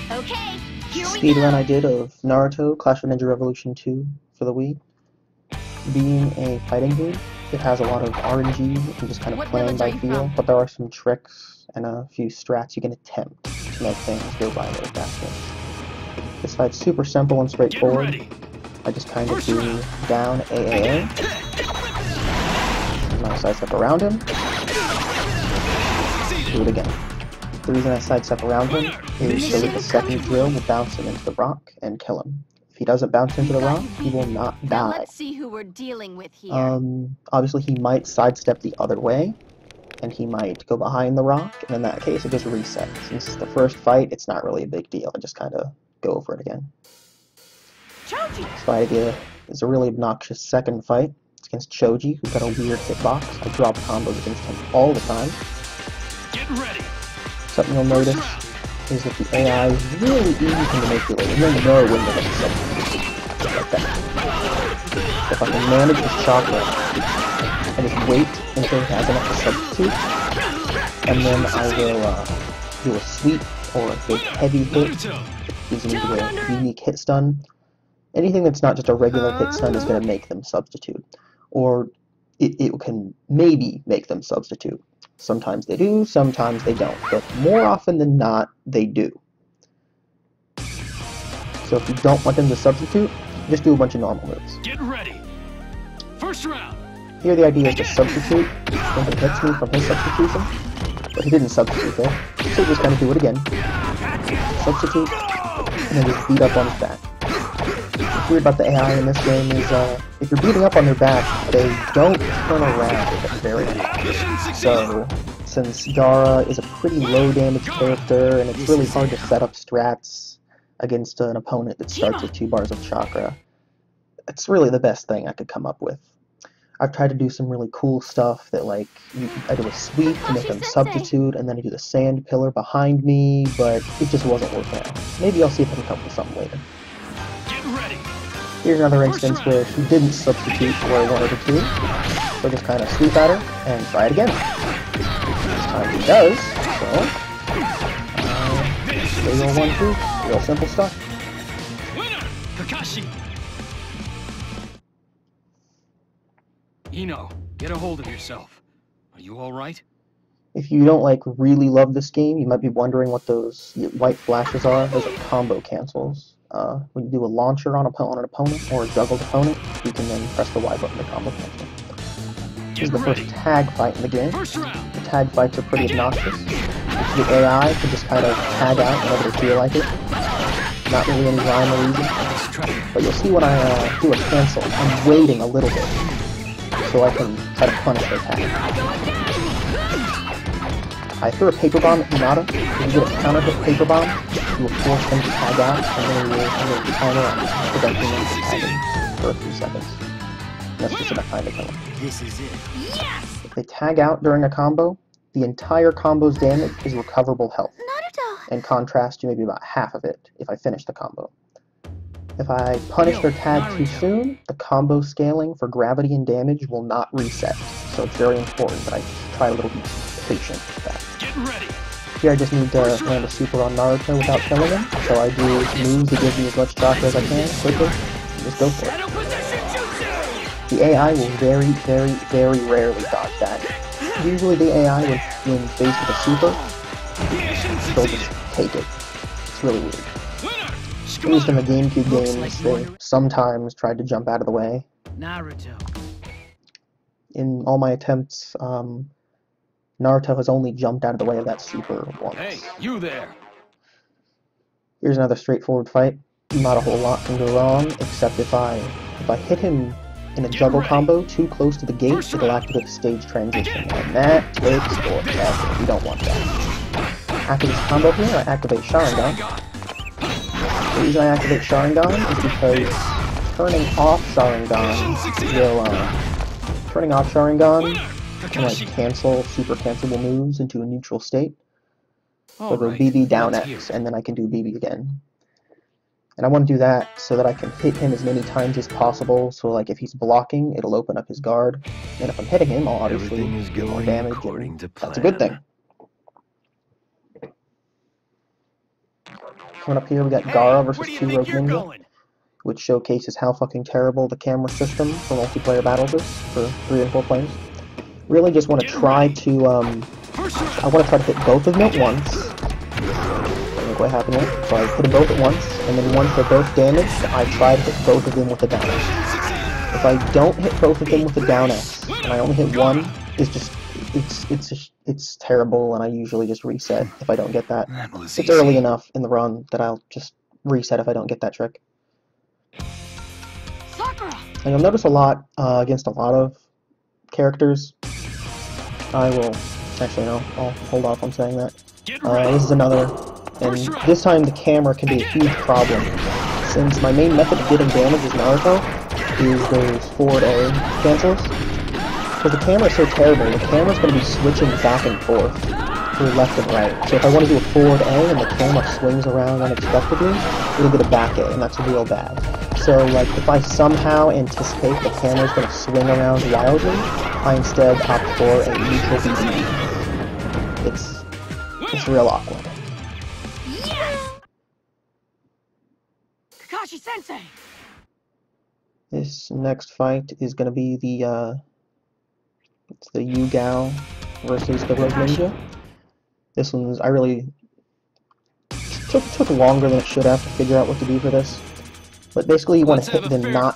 Okay, here we Speedrun go. I did of Naruto Clash of Ninja Revolution 2 for the Wii. Being a fighting game, it has a lot of RNG and just kind of What playing village are by you feel, from? but there are some tricks and a few strats you can attempt to make things go by a little faster. This fight's super simple and straightforward. I just kind of do down AAA, and I sidestep around him, do it again. The reason I sidestep around him is so that the second drill will bounce him into the rock and kill him. If he doesn't bounce into the rock, he will not Now die. let's see who we're dealing with here. Obviously he might sidestep the other way, and he might go behind the rock, and in that case it just resets. Since it's the first fight, it's not really a big deal. I just kind of go over it again. This fight is a really obnoxious second fight. It's against Choji, who's got a weird hitbox. I drop combos against him all the time. Get ready. Something you'll notice is that the AI is really easy to manipulate, and you'll know when they're going to substitute. Like that. If I can manage his chakra, I just wait until he has enough to substitute, and then I will do a sweep or a big heavy hit, gives me a unique hit stun. Anything that's not just a regular hit stun is going to make them substitute, or it can maybe make them substitute. Sometimes they do, sometimes they don't, but more often than not, they do. So if you don't want them to substitute, just do a bunch of normal moves. Get ready. First round. Here the idea is to substitute when he hits me from his substitution, but he didn't substitute there, so just kind of do it again. Substitute, and then just beat up on his back. What's weird about the AI in this game is, if you're beating up on their back, they don't turn around very often. So, since Gaara is a pretty low damage character, and it's really hard to set up strats against an opponent that starts with 2 bars of chakra, it's really the best thing I could come up with. I've tried to do some really cool stuff that, like, I do a sweep to make them substitute, and then I do the sand pillar behind me, but it just wasn't working out. Maybe I'll see if I can come up with something later. Here's another instance where she didn't substitute where I wanted her to, so I just kind of sweep at her and try it again. This time she does, so real 1-2, real simple stuff. Ino, get a hold of yourself. Are you alright? If you don't really love this game, you might be wondering what those white flashes are. Those are combo cancels. When you do a launcher on an opponent or a juggled opponent, you can then press the Y button to combo cancel. This is the first tag fight in the game. The tag fights are pretty obnoxious. The AI can just kind of tag out whenever they feel like it. Not really any rhyme or reason. But you'll see when I do a cancel, I'm waiting a little bit so I can try to punish their tag. I threw a paper bomb at Hinata. When you get a counter hit paper bomb, you will force them to tag out, and then you will timer on preventing them from tagging for a few seconds. And that's just enough time to kill them. This is it. Yes! If they tag out during a combo, the entire combo's damage is recoverable health. Naruto! In contrast to maybe about half of it if I finish the combo. If I punish their tag too soon, the combo scaling for gravity and damage will not reset. So it's very important that I try a little bit patient with that. Get ready. Here I just need to land a super on Naruto without killing him, so I do moves that give me as much chakra as I can, quickly, and just go for it. The AI will very, very, very rarely dodge that. Usually the AI, when faced with a super, they'll just take it. It's really weird. At least in the GameCube games, they sometimes tried to jump out of the way. Naruto. In all my attempts, Naruto has only jumped out of the way of that super once. Hey, you there. Here's another straightforward fight. Not a whole lot can go wrong, except if I hit him in a juggle combo too close to the gate, it'll activate a stage transition, and that takes forever. We don't want that. After this combo here, I activate Sharingan. The reason I activate Sharingan is because turning off Sharingan can cancel super cancelable moves into a neutral state. So I go BB down X, and then I can do BB again. And I want to do that so that I can hit him as many times as possible, so if he's blocking, it'll open up his guard. And if I'm hitting him, I'll obviously do more damage, and that's a good thing. Coming up here, we got Gara versus Where do you 2 think Rogue you're Ninja, going? which showcases how fucking terrible the camera system for multiplayer battles is for 3 and 4 players. Really just want to try to, I want to try to hit both of them at once. Doesn't quite happen yet. So I hit them both at once, and then once they're both damaged, I try to hit both of them with the down X. If I don't hit both of them with the down X, and I only hit one, it's just, it's terrible, and I usually just reset if I don't get that. It's early enough in the run that I'll just reset if I don't get that trick. And you'll notice a lot against a lot of characters. I will, actually no, I'll hold off on saying that. This is another, and this time the camera can be a huge problem. Since my main method of getting damage is Naruto, is those forward A cancels. Because the camera is so terrible, the camera's going to be switching back and forth through left and right. So if I want to do a forward A and the camera swings around unexpectedly, it'll get a back A, and that's real bad. So like if I somehow anticipate the camera's going to swing around wildly, I instead opt for a neutral BB. It's real awkward. Kakashi-sensei! This next fight is going to be the it's the Yu-Gao versus the Rogue Ninja. This one's, I really took longer than it should have to figure out what to do for this. But basically, you want to hit them 9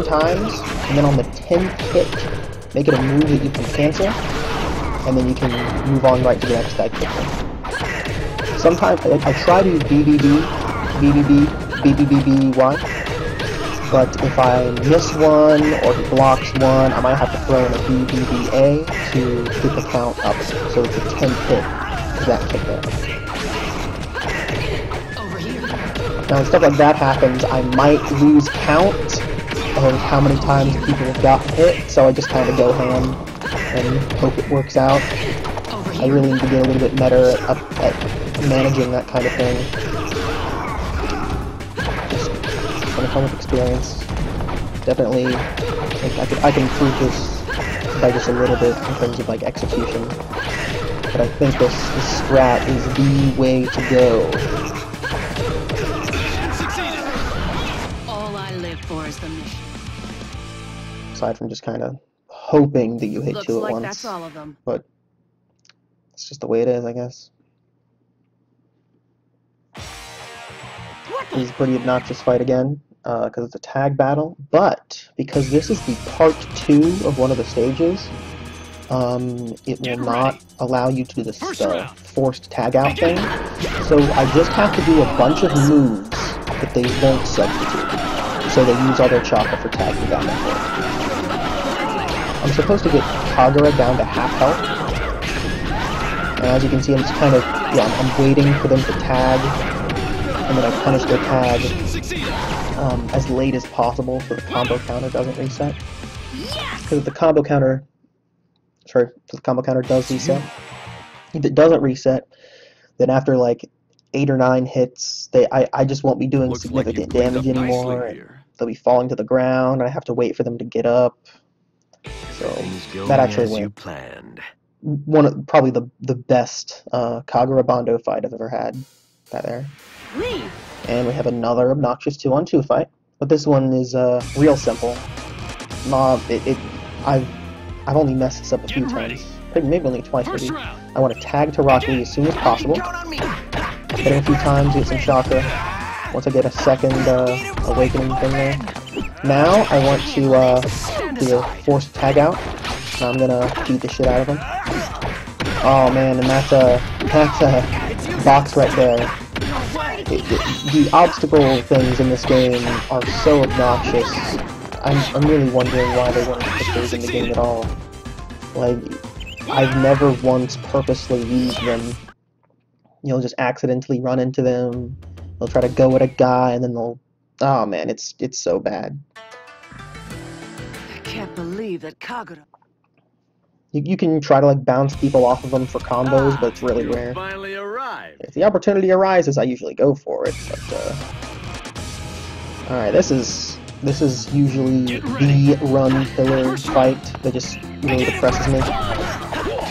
times, and then on the 10th hit, make it a move that you can cancel, and then you can move on right to the next guy quickly. Sometimes I try to use BBB, BBB, BBBBY. But if I miss one, or he blocks one, I might have to throw in a BBBA to get the count up, so it's a 10th hit to that kick there. Now when stuff like that happens, I might lose count of how many times people have gotten hit, so I just kind of go ham and hope it works out. I really need to get a little bit better at managing that kind of thing. Gonna come with experience. Definitely, like, I can improve this by just a little bit in terms of like execution. But I think this strat is the way to go. All I live for is the mission. Aside from just kind of hoping that you hit Looks 2 at like once. that's all of them. But it's just the way it is, I guess. This is a pretty obnoxious fight again, because it's a tag battle, but because this is the part 2 of one of the stages, it will not allow you to do this forced tag out thing, so I just have to do a bunch of moves that they won't substitute, so they use all their chakra for tagging down and forth. I'm supposed to get Kagura down to half health, and as you can see, I'm just kind of, I'm waiting for them to tag, and then I punish their tag as late as possible so the combo counter doesn't reset. Because if the combo counter does reset, if it doesn't reset, then after like 8 or 9 hits, I just won't be doing significant damage anymore. And they'll be falling to the ground, and I have to wait for them to get up. So that actually went probably the best Kagura Bondo fight I've ever had. That there. And we have another obnoxious 2-on-2 fight, but this one is real simple. I've only messed this up a few times, maybe only twice maybe. I want to tag to Rock Lee as soon as possible. Hit him a few times, get some chakra. Once I get a second awakening thing there. Now I want to do a forced tag out. And I'm gonna beat the shit out of him. Oh man, and that's a box right there. The obstacle things in this game are so obnoxious. I'm really wondering why they wouldn't put those in the game at all. Like, I've never once purposely used them. You'll just accidentally run into them. They'll try to go at a guy, and then they'll... Oh man, it's so bad. I can't believe that Kagura... You can try to like bounce people off of them for combos, but it's really rare. Finally arrived. If the opportunity arises, I usually go for it. But all right, this is usually the run killer fight that just really depresses me.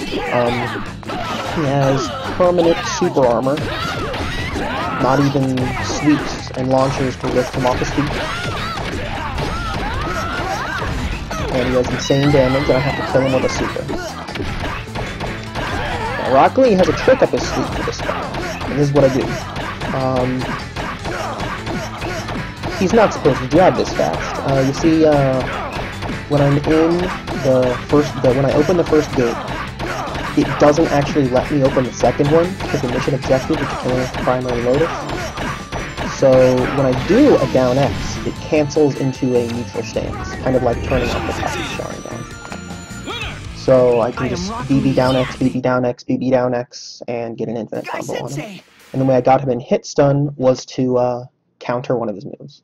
He has permanent super armor, Not even sweeps and launchers will lift him off his feet. And he does insane damage, and I have to kill him with a super. Now, Rock Lee has a trick up his sleeve for this guy, and this is what I do. He's not supposed to jab this fast. You see, when I'm in when I open the first gate, it doesn't actually let me open the second one, because the mission objective is to kill the primary Lotus. So when I do a down X, it cancels into a neutral stance, kind of like turning off the Poppy Sharingan. So I can just BB down X, BB down X, BB down X, and get an infinite combo on him. And the way I got him in hit stun was to counter one of his moves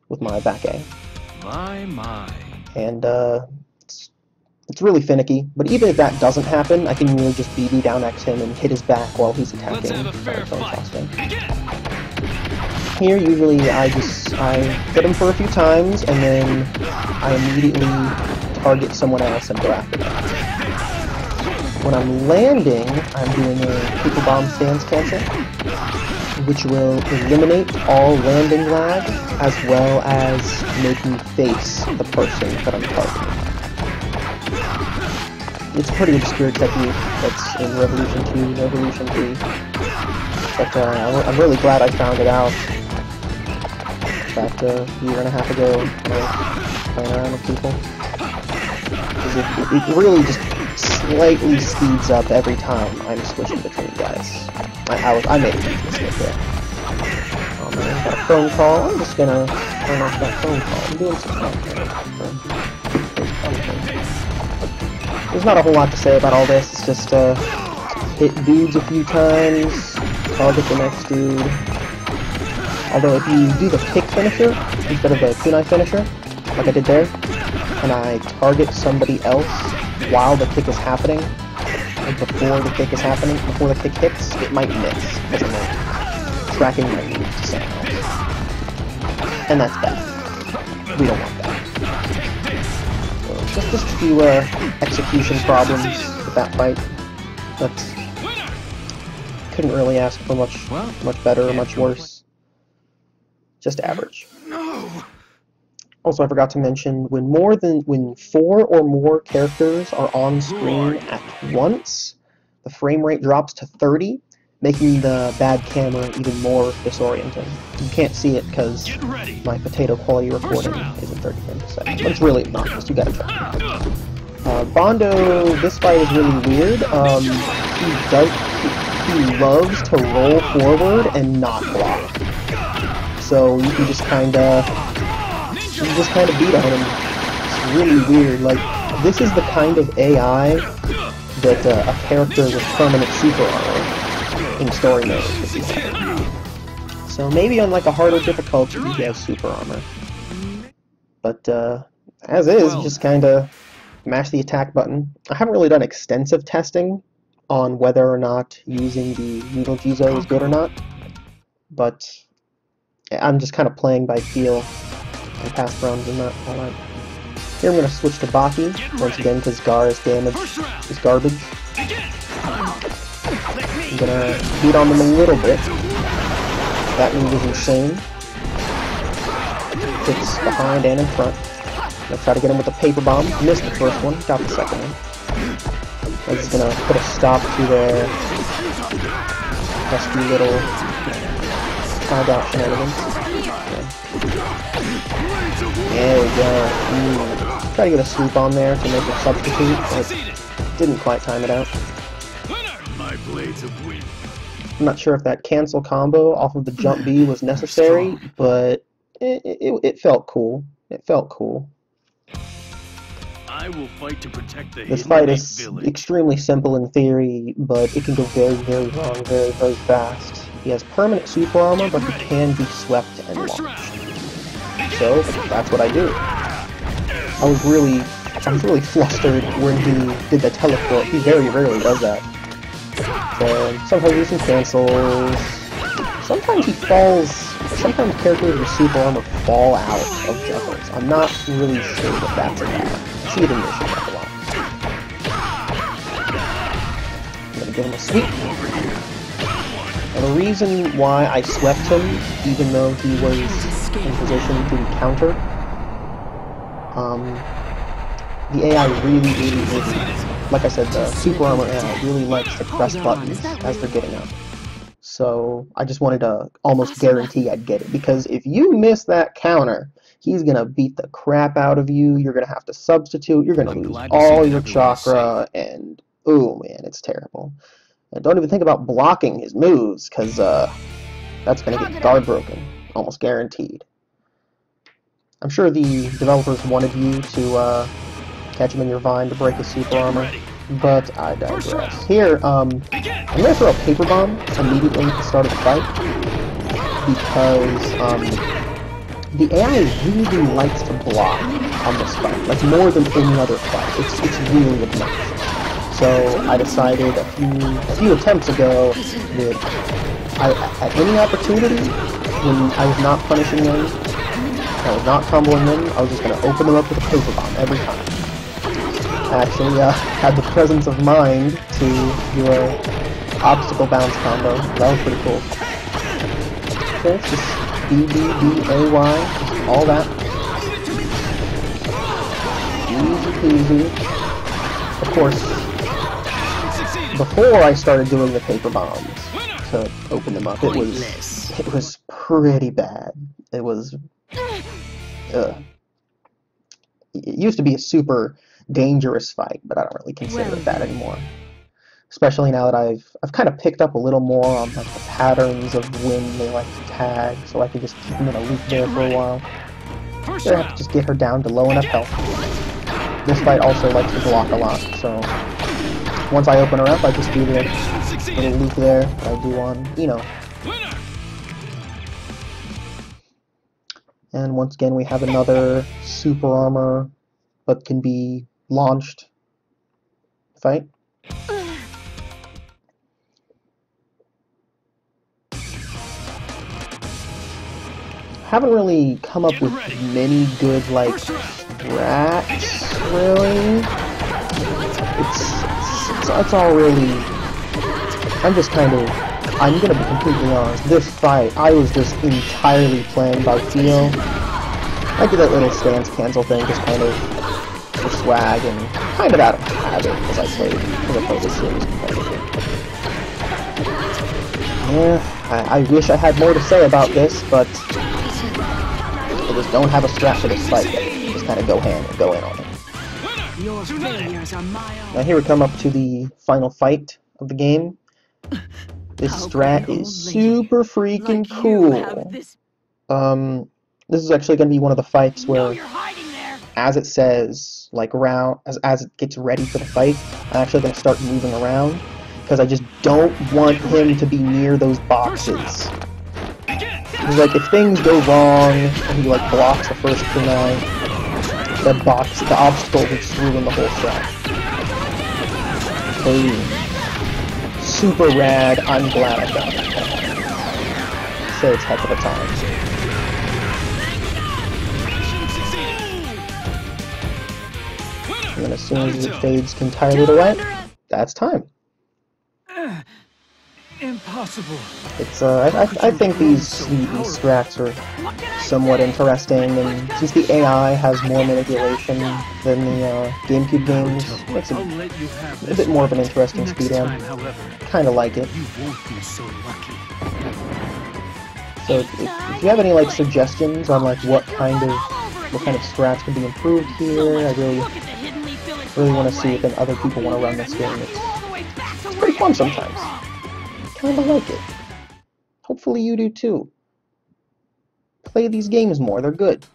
with my back A. My. And it's really finicky, but even if that doesn't happen, I can really just BB down X him and hit his back while he's attacking. Let's have a fair fight. Here, usually I hit him for a few times, and then I immediately target someone else and go after them. When I'm landing, I'm doing a Paper Bomb stance cancel, which will eliminate all landing lag, as well as make me face the person that I'm targeting. It's a pretty obscure technique that's in Revolution 2 and Revolution 3, but I'm really glad I found it out about a year and a half ago when I was playing around with people. It really just slightly speeds up every time I'm switching between guys. I made a huge mistake there. Oh man, got a phone call. I'm just gonna turn off that phone call. I'm doing some stuff. There's not a whole lot to say about all this. It's just hit dudes a few times, target the next dude. Although if you do the kick finisher instead of the kunai finisher, like I did there, and I target somebody else while the kick is happening, like before the kick is happening, before the kick hits, it might miss, because I'm like tracking my moves to someone else. And that's bad. We don't want that. So just a few execution problems with that fight. But couldn't really ask for much better or much worse. Just average. No. Also, I forgot to mention, when 4 or more characters are on screen at once, the frame rate drops to 30, making the bad camera even more disorienting. You can't see it because my potato quality recording isn't 30 frames a second, but it's really obnoxious. You gotta try. Bondo, this fight is really weird. He loves to roll forward and not block. So you can just kind of beat on him. It's really weird. Like, this is the kind of AI that a character with permanent super armor in story mode would be. So maybe on like a harder difficulty he has super armor. But as is, just kind of mash the attack button. I haven't really done extensive testing on whether or not using the Needle Jizo is good or not. But I'm just kind of playing by feel and past runs and that, all that. Here I'm going to switch to Baki, once again, because Gar's damage is garbage. I'm going to beat on them a little bit. That move is insane. Hits behind and in front. I'm going to try to get him with a Paper Bomb. Missed the first one, got the second one. I'm just going to put a stop to their pesky little dot shenanigans. There we go. Try to get a sweep on there to make it substitute, but didn't quite time it out. I'm not sure if that cancel combo off of the jump B was necessary, but it felt cool. It felt cool. I will fight to protect the this fight is extremely simple in theory, but it can go very, very wrong very, very fast. He has permanent super armor, but he can be swept and launched. So that's what I do. I was really flustered when he did the teleport. He very rarely does that. So sometimes he some cancels. Sometimes he falls. Sometimes characters with super armor fall out of juggles. I'm not really sure what that's about. I see it in missions a lot. I'm gonna give him a sweep. And the reason why I swept him, even though he was in position to counter, the AI really, like I said, the Super Armor AI really likes to press buttons as they're getting up. So I just wanted to almost guarantee I'd get it, because if you miss that counter, he's gonna beat the crap out of you. You're gonna have to substitute. You're gonna lose all your chakra, and oh man, it's terrible. And don't even think about blocking his moves, because that's gonna get guard broken, almost guaranteed. I'm sure the developers wanted you to catch him in your vine to break his super armor, but I digress. Here, I'm gonna throw a paper bomb immediately at the start of the fight, because the AI really likes to block on this fight, like more than any other fight. It's really obnoxious. So I decided a few attempts ago that at any opportunity, when I was not punishing them, I was not tumbling them, I was just going to open them up with a paper bomb every time. I actually had the presence of mind to do a obstacle bounce combo. That was pretty cool. Okay, it's just B-B-B-A-Y, just all that. Easy peasy. Of course, before I started doing the paper bombs to open them up, it was pretty bad. It was it used to be a super dangerous fight, but I don't really consider it that anymore. Especially now that I've kind of picked up a little more on like the patterns of when they like to tag, so I can just keep them in a loop there for a while. Here I have to just get her down to low enough health. This fight also likes to block a lot, so once I open her up, I just do the little loop there that I do on, And once again, we have another super armor, but can be launched fight. Haven't really come up with many good, like, strats, really. It's all really, I'm gonna be completely honest, this fight, I was just entirely playing by feel. I did that little stance cancel thing, just kind of for swag and kind of out of habit as I played this series competitively. Yeah, I wish I had more to say about this, but I just don't have a strat for this fight yet. Just kind of go in on it. Now here we come up to the final fight of the game. This strat is super freaking cool. This is actually going to be one of the fights where, as it says, like as it gets ready for the fight, I'm actually going to start moving around, because I just don't want him to be near those boxes. Because, like, if things go wrong and he like blocks the first kunai, the obstacle will just ruin the whole strat. Boom. Super rad, I'm glad I got it. So it's heck of a time. And then as soon as it fades entirely to white, that's time. Impossible. It's I think these strats are somewhat interesting, and since the AI has more manipulation than the GameCube games, it makes it a bit more of an interesting speedrun. Kinda like it. So if you have any like suggestions on like what kind of strats can be improved here, I really want to see if other people want to run this game. It's pretty fun sometimes. Kinda like it. Hopefully you do too. Play these games more, they're good.